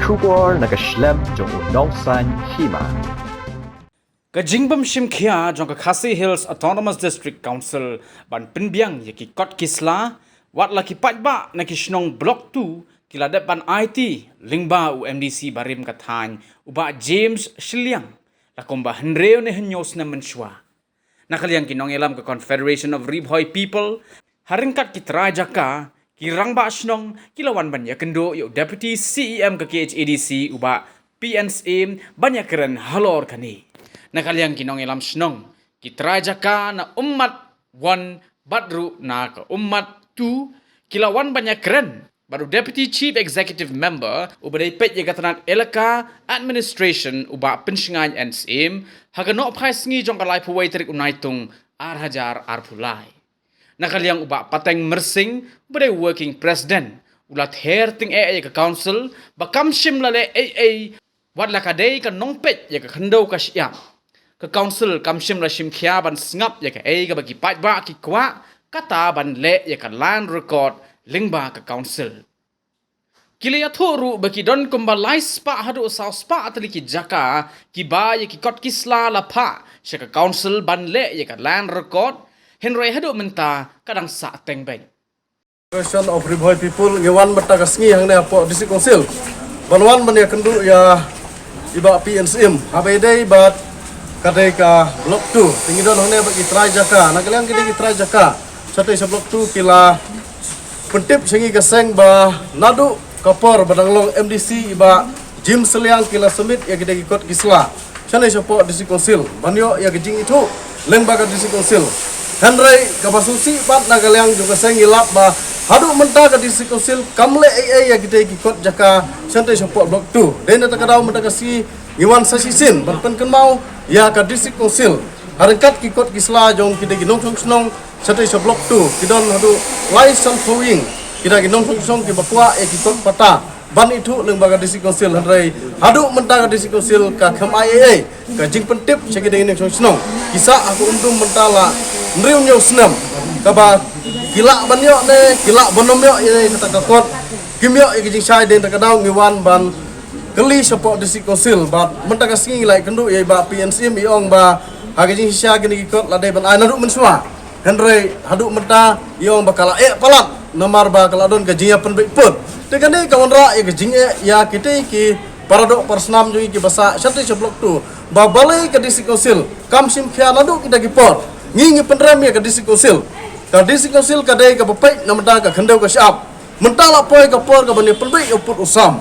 Trubor nakaslem jong Nausan Hima. Kajingbam Shimkhia jong Khasi Hills Autonomous District Council ban pinbiang yaki kot kisla wat laki patba na kishnong block 2 kiladat ban IT lingba u MDC barim kathan uba James Shiliang lakomba henreo ne hnyos na menshwa nakaliang kinong elam ke Confederation of Ribhoi People haringkat kitra jaka kirang ba shnong kilawan banya kendo yu Deputy CEM ke KHADC uba PNSM banyak keren halor kani nakaliang kinong elam shnong kitra jaka na ummat wan badru na ke ummat tu kilawan banyak keren baru Deputy Chief Executive Member ubadai pet yagatanan elaka administration uba penshingan NSM hagano phaisngi jong kalai puwai terik unaitung hajar pulai nakaliang uba pateng mersing ubadai working president ulat her ting ke council bakam shim lale wat lakadei ka nongpet ya ka khandau ka syam ke council kamshim la shim khia ban sngap ya ka ka bagi pat ba ki kwa kata ban le ya ka land record lingba ke council kile ya thoru bagi don kumbalai spa hadu saw spa atli ki jaka ki ba ya ki kot kisla la pha sha ka council ban le ya ka land record henry hadu menta kadang sa teng beng Confederation of Ribhoi People ngewan mata kasngi hang ne apo district council banwan ban ya kendu ya iba PNSM habedai bat kadai ka blok 2 tinggi don hone bagi try jaka nakaliang kini try jaka satu isa blok 2 kila pentip sengi keseng ba nadu kapor badanglong MDC iba Jim Seliang kila semit ya kita ikut kisla sana isa po district council banyo ya gejing itu lembaga district council Henry kapasusi pat nakaliang juga seng ilap ba hadu menta ka district council kamle ya kita ikut jaka sana isa po blok 2 den takadau menta kasi Iwan Sasisin berpen mau ya ka district council harengkat kikot kisla jong kita ginong song satu isa blok 2 kidon hadu license flowing kita ginong song ki bakwa kikot pata ban itu lembaga district council handrai hadu menta ka district council ka KMIA ka jing pentip segi ginong song kisa aku untung mentala nriu nyo snam ka ba gila banyo ne gila bonom yo ye kata kakot kimyo jing sai den takadau ngiwan ban kali support district council bat menta kasngi lai kendu ye ba PNSM iong ba hagajing hisya gini ikut ladai ban ai nadu mensua henry hadu menta iong bakala palat nomor ba kaladon gajinya penbek put tegane kawanra ye gajing ya kita ki paradok persnam jungi ki basa satu blok tu ba balai ke district council kamsim khia nadu kita ki pot ngingi penram ye ke district council ka district council kadai ka bapai namda ka khandau ka syap mentala poi ka por ka bani penbek yo put usam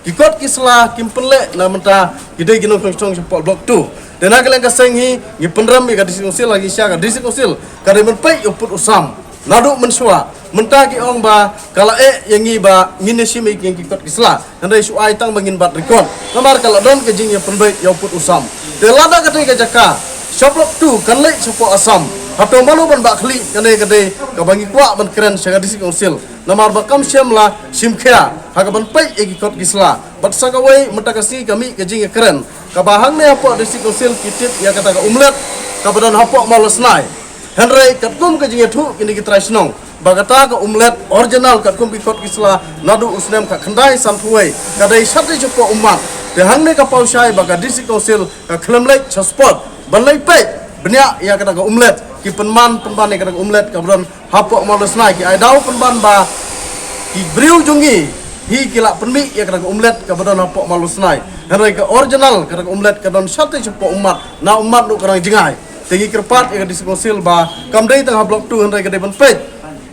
ikut kislah kimpenle na menta gide ginong song sepol blok 2 dan agaleng kasenghi ngi penram ka district council lagi sya ka district council kare menpai uput usam nadu mensua menta ki ong ba kala yang ngi ba ngine simi ki ikut kislah andai su ai tang bangin bat record nomor kala don ke jing ya penbai ya uput usam de lada ka ka jaka shop blok 2 kan le sopo asam hato malu ban ba khli kane kade ka bangi kwa ban keren sya district council namar bakam syamla simkhia hagaban pai ikot kisla bat sagawai metakasi kami kejing keren kabahang ne apo district council kitip ya kata ka umlet kabadan hapo malesnai henry katkum kejing thu kini kitrai snong bagata ka umlet original katkum ikot kisla nadu usnem ka khandai sampuai kadai sate jopo umat de hangne ka pausai baga district council ka khlemlek chaspot banlai pai benya ya kata ka umlet ki penman ne kata ka umlet kabadan hapo malesnai ki ai dau penban ba ki briu jungi hi kila penmi ya kata umlet ka badon apok malusnai henry ka original kata umlet ka don sate cepo umat na umat lu karang jingai tingi kerpat ya district council ba kamdai tengah blok 2 henry ka depan pet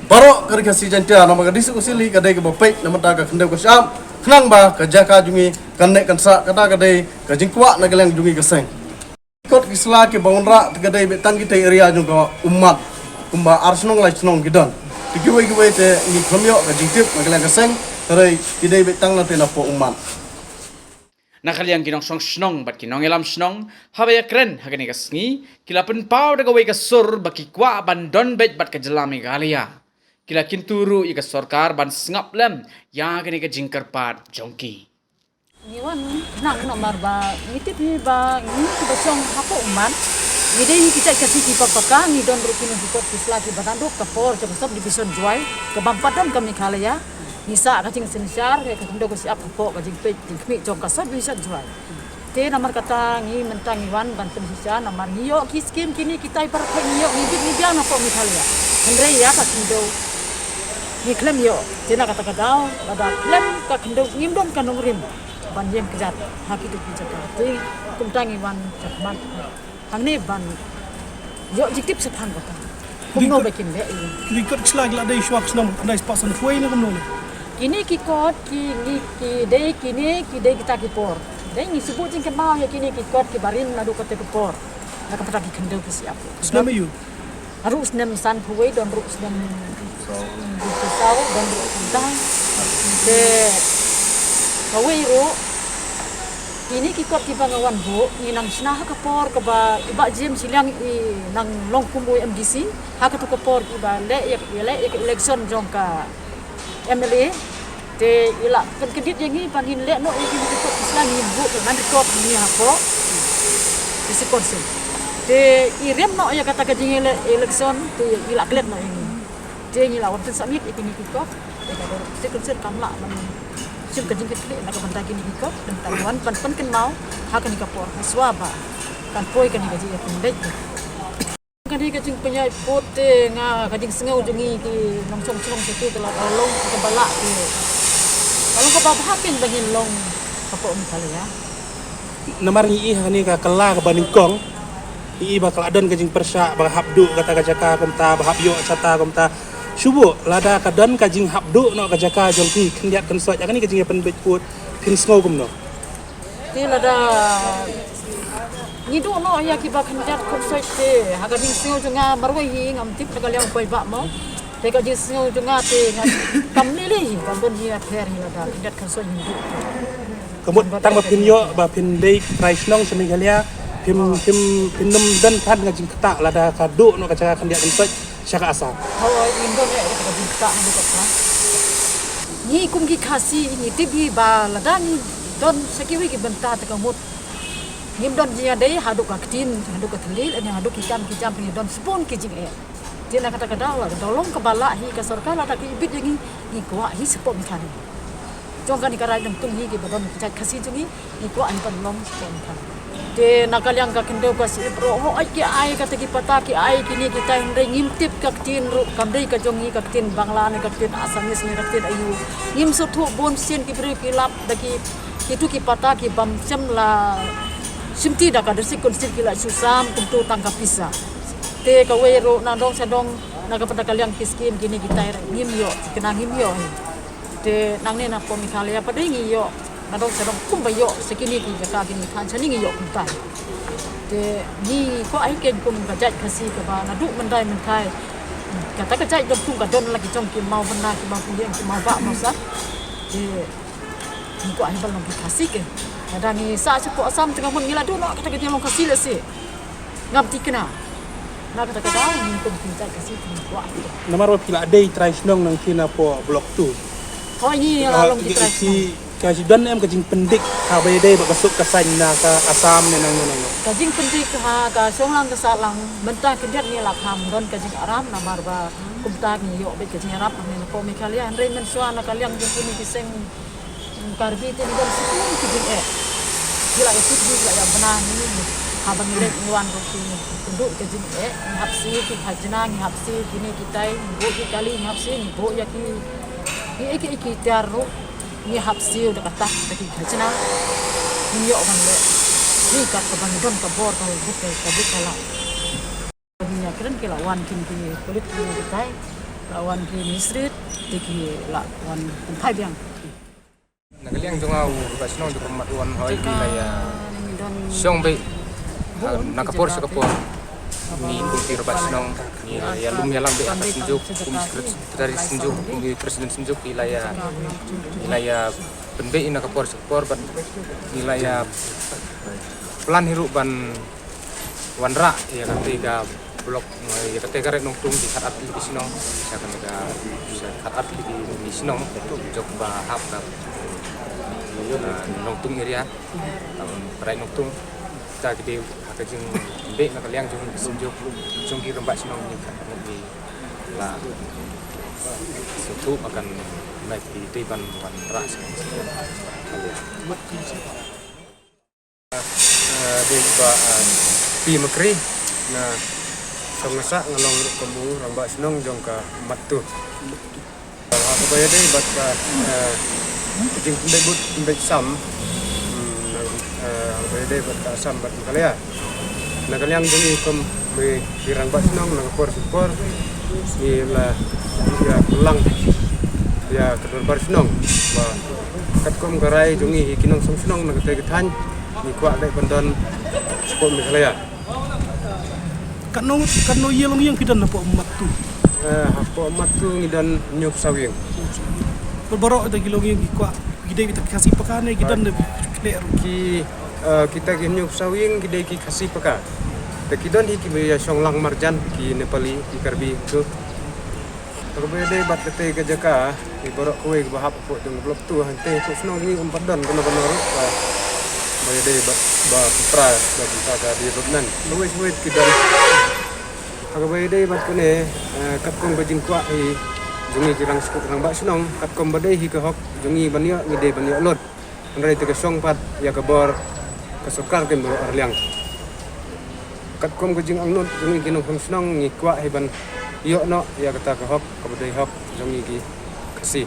baro ka kasi jantia nama ka district council hi ka dai ka bapet nama ta ka khendau ka syam khnang ba ka jaka jungi kanek kansa kata ka dai ka jingkwa na galeng jungi ka seng ikot kisla ke bangunra ka dai betang kita area juga umat kumba arsnong lai snong gidon tigiwe te ni khomyo ka jingtip magalang kaseng tarai tidai betang na te na po umat nakaliang kinong song snong bat kinong elam snong habaya kren hagani kasngi kila pen pau daga wei kasur baki kwa ban don bet bat ka jelami galia kila kinturu ika sorkar ban sngap lem ya gani ka jingkar pat jongki Iwan nang nomor ba ngitip ni ba ngitip song hapo umat Ngidei kita kasih kipak paka ngidon rukin hikot kisla ki batanduk kapor coba sob di pison juai ke bampadan kami kala ya Nisa ka jing sensyar ka kendo ko siap po ka jing pe jing kmi jong ka sot bisa jual. Te namar kata ngi mentang iwan ban pensia namar niyo ki skim kini kita ibar ka niyo ni bit ni biang na po mitalia. Andre ya ka kendo. Ni klem yo. Te na kata kadao ada klem ka kendo ngimdom ka nongrim. Ban jem kejat haki tu kijaka. Te kumtang iwan jakman. Hang ni ban yo jikip sepang kota. Kumno bakin le. Kikot slag la dei swak snam dai pasan foi na kamno. Kini kikot kini ki kita kipor. Dei ni sebut jing kemau ya kini kikot ki barin nadu kota kipor. Nak pada ki kendau ke siap. Snam you. Harus nem san puai don rus nem pisau don rus kentang. De puai ro ini kikot ki bangawan bu ni nang sinah kapor ke ba iba jem silang i nang long kumbu MDC ha ka tu kapor ki ba le election jong ka MLA te ila pen kedit yang ni panin le no i kikot islam ni bu man kikot ni ha ko isi konsen te i rem no ya kata ka jing election tu ila klet no ini te ni la wan samit i kikot te ka se konsen kamla man sim kajing kekle nak benda kini ikut dan taruhan pan ken mau hakan ni kapor swaba kan poi kan gaji ya pendek kan ni kajing punya pote nga kajing sengau jengi ki nongcong situ telah long ke balak ki kalau ko bab hapin bangin long kapor misalnya ya Namar ni hani ka kala ka baningkong. Bakal adon kajing persya ba habdu kata kajaka komta ba habyo cata komta Subuh lada kadan kajing habdu no kajaka jongki kendiat kensot akan ni kajing pen put pin snow gum no. Ti lada ni do no ya ki ba kendiat kensot te haga ding snow junga marwai hi ngam tip ka liang koi ba mo. Te ka jing snow junga te kam ni li kam bon hi affair hi lada kendiat kensot ni. Kemut tang ba pin yo ba pin dei price nong semigalia pin num dan kan kajing ketak lada kadu no kajaka kendiat kensot syaka asal. Hawai Indo ne ka dinta ni ko ta. Ni kum ki khasi ni tibi ba ladang don sekiwi ki benta ta kamut. Nim don dia dei haduk ka tin, haduk ka thlil ani haduk ki jam ni don spoon ki jing e. Dia nak kata kadawa dolong ke bala hi ka sarkar ada ki bit ni ni ko hi support kan. Jong kan ni karai dam tung hi ki badon ki khasi jungi ni ko an pan long support kan. De nakaliang ka kendo ka si pro ho ai ki ai kata ki pata ki ai kini kita hindai ngimtip ka tin ru kamdei ka jongi ka tin bangla ne ka tin asamis ne ka tin ayu ngim so thu bon sen ki bre ki lap daki itu ki pata ki bam cem la simti da ka dersi konsil ki la susam untuk tangkap pisa te ka we ro na dong sadong na ka pata kaliang kiskim kini kita ngim yo kena ngim yo te nang ne na po mi khalia pa dei ngi yo nadong sadong kumbayo sekini ki jaka kini kan chani ngi yok kuntai de ni ko ai ken kum gajat khasi ka ba nadu mandai mentai kata gajat dom tung ka don lagi jong ki mau benda ki mau punya ki mau ba masa de ni ko ai balong ki khasi ke ada ni sa cepo asam tengah mun ngila do no kata ki long khasi le se ngam tikna na kata kata ni kum gajat khasi ni ko ai Namar wa pila dei price nong nang kina po block 2. ho ni la long ki trai Kasi dan em kajing pendik ka bayday basuk ka sanya ka asam ne nang nang. Kajing pendik ha ka songlang ka salang benta kendiat ni lakham don kajing aram na marba kumta ni yo bet kajing arab ni ko mi kalian re men suana kalian jeng ni kiseng karbi te don sepun kajing gila itu gila yang benar ni habang ni wan ko ki penduk kajing hapsi ki hajna ni hapsi kini kita bo ki kali hapsi ni bo ya ki iki tiaru ni hapsi udah kata daki hajna ni yo kan le ni ka bang don ka bor ka bukai ka bukala ni keren ke lawan kini kulit ni kita lawan kini street diki lawan thai biang Nagaliang jungau basno di pematuan hoi ya song be nakapor sekapor ni kumpir basno ni ya lum ya lambe atas senjuk dari senjuk presiden senjuk wilayah penbe nakapor sekapor ban wilayah plan hirup ban wanra ya ketika blok ya ketika rek nongtung di saat atli di sino bisa ketika bisa saat atli di sino jok bahap nongtung area perai nongtung kita gede kajing be nakaliang jung senjuk jungki rembak sinong ni lah suatu akan baik itu ban ras di ba pi makri na songasa ngalong kamu ramba senong jong ka matu aku bayar deh bat ka jing debut baik sam aku bayar deh bat ka sam bat kalian na kalian jadi kem di ramba senong na por ni la ya pulang ya kedua bar senong ba kat kom garai jungi kinong song senong na kate ketan ni kuat dai pendon sport mi kalian Kano yelong yang kidan na po matu. Hapo matu ngidan nyup sawing. Berbarok ada gilong yang gikwa. Gidai kita kasih pakane gidan na kler. Kita nyup sawing gidai ki kasih paka. Tekidon hiki be song lang marjan ki Nepali ki karbi tu. Kalau be bat kete ke jaka ki borok kowe ke bahap po deng blok tu hante tu senong ni umpadon kono ro. Be ba putra ba putra di rubnan. Luwes kidan Aku bayar bat kene kat kong bajing kuat jungi kirang skut rang bak senong kat kong badai hi kahok jungi banyak ngide banyak lot andai te song pat ya kabor kasukar ke bro arliang kat kong bajing angnut jungi kinong hong senong ngi kuat hi ban yo no ya kata kahok kabadai hok jungi ki kasih